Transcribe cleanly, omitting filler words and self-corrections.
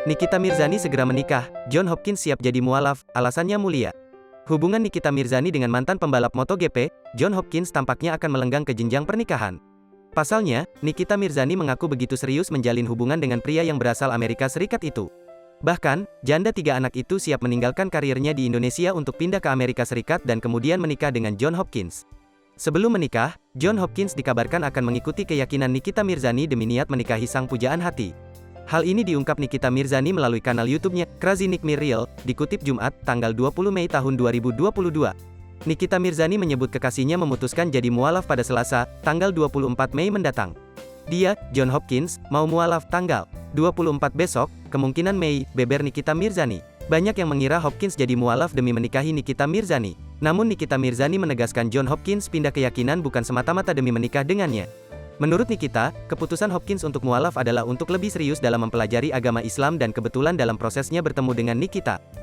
Nikita Mirzani segera menikah, John Hopkins siap jadi mualaf, alasannya mulia. Hubungan Nikita Mirzani dengan mantan pembalap MotoGP, John Hopkins tampaknya akan melenggang ke jenjang pernikahan. Pasalnya, Nikita Mirzani mengaku begitu serius menjalin hubungan dengan pria yang berasal Amerika Serikat itu. Bahkan, janda 3 anak itu siap meninggalkan karirnya di Indonesia untuk pindah ke Amerika Serikat dan kemudian menikah dengan John Hopkins. Sebelum menikah, John Hopkins dikabarkan akan mengikuti keyakinan Nikita Mirzani demi niat menikahi sang pujaan hati. Hal ini diungkap Nikita Mirzani melalui kanal YouTube-nya, Crazy Nick Me Real, dikutip Jumat, tanggal 20 Mei tahun 2022. Nikita Mirzani menyebut kekasihnya memutuskan jadi mualaf pada Selasa, tanggal 24 Mei mendatang. Dia, John Hopkins, mau mualaf tanggal 24 besok, kemungkinan Mei, beber Nikita Mirzani. Banyak yang mengira Hopkins jadi mualaf demi menikahi Nikita Mirzani. Namun Nikita Mirzani menegaskan John Hopkins pindah keyakinan bukan semata-mata demi menikah dengannya. Menurut Nikita, keputusan Hopkins untuk mualaf adalah untuk lebih serius dalam mempelajari agama Islam dan kebetulan dalam prosesnya bertemu dengan Nikita.